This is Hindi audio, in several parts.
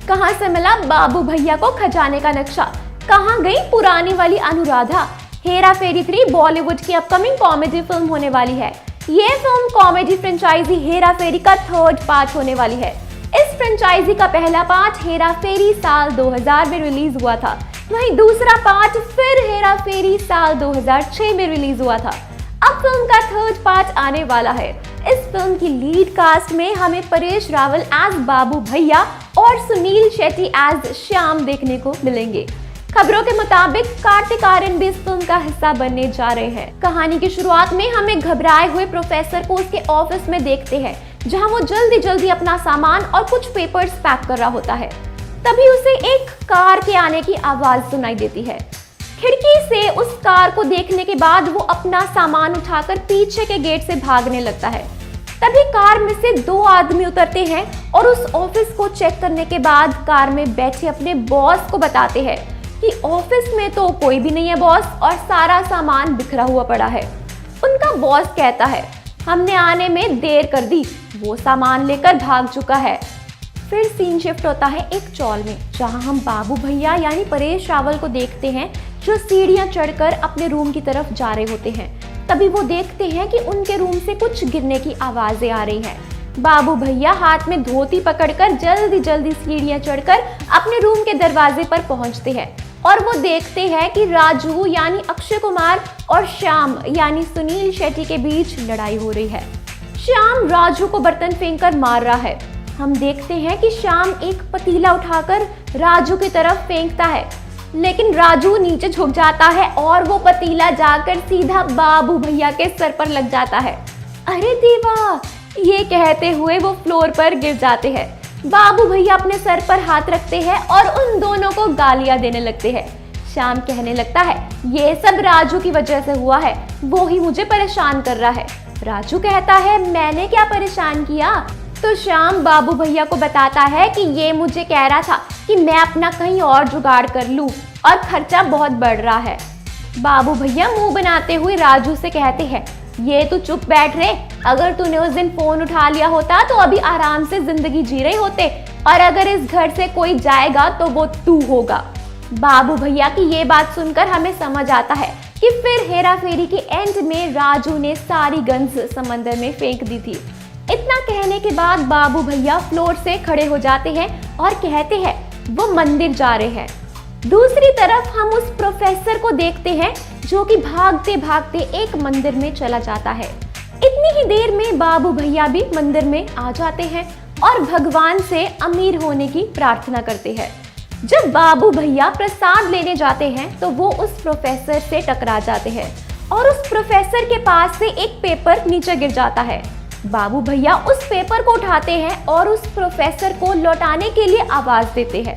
कहां से मिला बाबू भैया को खजाने का नक्शा? कहां गई पुरानी वाली अनुराधा? हेरा फेरी 3 बॉलीवुड की अपकमिंग कॉमेडी फिल्म होने वाली है। ये फिल्म कॉमेडी फ्रेंचाइजी हेरा फेरी का 3rd पार्ट होने वाली है। इस फ्रेंचाइजी का पहला पार्ट हेरा फेरी साल 2000 में रिलीज हुआ था, वहीं दूसरा पार्ट फिर हेरा फेरी साल 2006 में रिलीज हुआ था। अब फिल्म का 3rd पार्ट आने वाला है। इस फिल्म की लीड कास्ट में हमें परेश रावल एज बाबू भैया और सुनील शेट्टी एज श्याम देखने को मिलेंगे। खबरों के मुताबिक कार्तिक आर्यन भी इस फिल्म का हिस्सा बनने जा रहे हैं। कहानी की शुरुआत में हमें घबराए हुए प्रोफेसर को उसके ऑफिस में देखते हैं, जहां वो जल्दी जल्दी अपना सामान और कुछ पेपर्स पैक कर रहा होता है। तभी उसे एक कार के आने की आवाज सुनाई देती है। खिड़की से उस कार को देखने के बाद वो अपना सामान उठाकर पीछे के गेट से भागने लगता है। तभी कार में से 2 आदमी उतरते हैं और उस ऑफिस को चेक करने के बाद कार में बैठे अपने बॉस को बताते हैं कि ऑफिस में तो कोई भी नहीं है बॉस, और सारा सामान बिखरा हुआ पड़ा है। उनका बॉस कहता है, हमने आने में देर कर दी, वो सामान लेकर भाग चुका है। फिर सीन शिफ्ट होता है एक चॉल में, जहां हम बाबू भैया यानी परेश रावल को देखते हैं, जो सीढ़ियां चढ़कर अपने रूम की तरफ जा रहे होते हैं। तभी वो देखते हैं कि उनके रूम से कुछ गिरने की आवाजें आ रही हैं। बाबू भैया हाथ में धोती पकड़कर जल्दी जल्दी सीढ़ियां चढ़कर अपने रूम के दरवाजे पर पहुंचते हैं और वो देखते हैं कि राजू यानी अक्षय कुमार और श्याम यानी सुनील शेट्टी के बीच लड़ाई हो रही है। श्याम राजू को बर्तन फेंककर मार रहा है। हम देखते हैं कि श्याम एक पतीला उठाकर राजू की तरफ फेंकता है, लेकिन राजू नीचे झुक जाता है और वो पतीला जाकर सीधा बाबू भैया के सर पर लग जाता है। अरे देवा, ये कहते हुए वो फ्लोर पर गिर जाते हैं। बाबू भैया अपने सर पर हाथ रखते हैं और उन दोनों को गालियां देने लगते हैं। श्याम कहने लगता है, ये सब राजू की वजह से हुआ है, वो ही मुझे परेशान कर रहा है। राजू कहता है, मैंने क्या परेशान किया? तो श्याम बाबू भैया को बताता है कि ये मुझे कह रहा था कि मैं अपना कहीं और जुगाड़ कर लूं और खर्चा बहुत बढ़ रहा है। बाबू भैया मुंह बनाते हुए राजू से कहते हैं, ये तू चुप बैठ रे, अगर तूने उस दिन फोन उठा लिया होता तो अभी आराम से जिंदगी जी रहे होते, और अगर इस घर से कोई जाएगा तो वो तू होगा। बाबू भैया की ये बात सुनकर हमें समझ आता है कि फिर हेरा फेरी के एंड में राजू ने सारी गन्स समंदर में फेंक दी थी। इतना कहने के बाद बाबू भैया फ्लोर से खड़े हो जाते हैं और कहते हैं वो मंदिर जा रहे हैं। दूसरी तरफ हम उस प्रोफेसर को देखते हैं जो कि भागते भागते एक मंदिर में चला जाता है। इतनी ही देर में बाबू भैया भी मंदिर में आ जाते हैं और भगवान से अमीर होने की प्रार्थना करते हैं। जब बाबू भैया प्रसाद लेने जाते हैं तो वो उस प्रोफेसर से टकरा जाते हैं और उस प्रोफेसर के पास से एक पेपर नीचे गिर जाता है। बाबू भैया उस पेपर को उठाते हैं और उस प्रोफेसर को लौटाने के लिए आवाज देते हैं,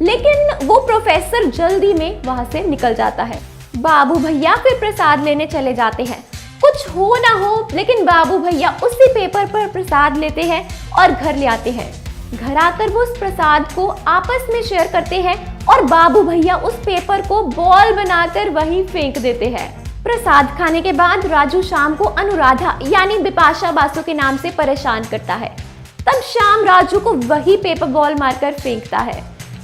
लेकिन वो प्रोफेसर जल्दी में वहां से निकल जाता है। बाबू भैया फिर प्रसाद लेने चले जाते हैं। कुछ हो ना हो, लेकिन बाबू भैया उसी पेपर पर प्रसाद लेते हैं और घर ले आते हैं। घर आकर वो उस प्रसाद को आपस में शेयर करते हैं और बाबू भैया उस पेपर को बॉल बनाकर वहीं फेंक देते हैं। प्रसाद खाने के बाद राजू शाम को अनुराधा यानी बिपाशा बासु के नाम से परेशान करता है। तब शाम राजू को वही पेपर बॉल मारकर फेंकता है।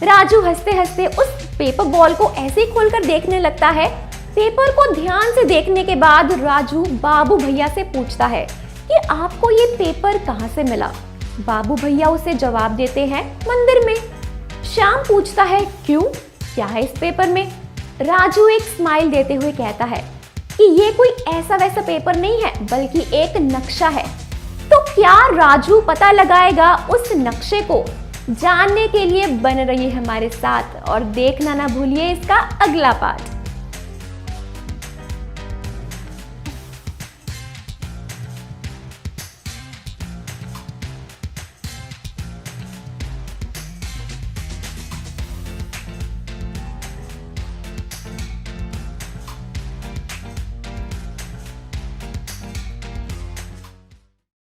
राजू हंसते हंसते उस पेपर बॉल को ऐसे ही खोलकर देखने लगता है। पेपर को ध्यान से देखने के बाद राजू बाबू भैया से पूछता है कि आपको ये पेपर कहाँ से मिला? बाबू भैया उसे जवाब देते हैं, मंदिर में। शाम पूछता है, क्यों, क्या है इस पेपर में? राजू एक स्माइल देते हुए कहता है कि ये कोई ऐसा वैसा पेपर नहीं है, बल्कि एक नक्शा है। तो क्या राजू पता लगाएगा उस नक्शे को? जानने के लिए बन रही है हमारे साथ और देखना ना भूलिए इसका अगला पार्ट।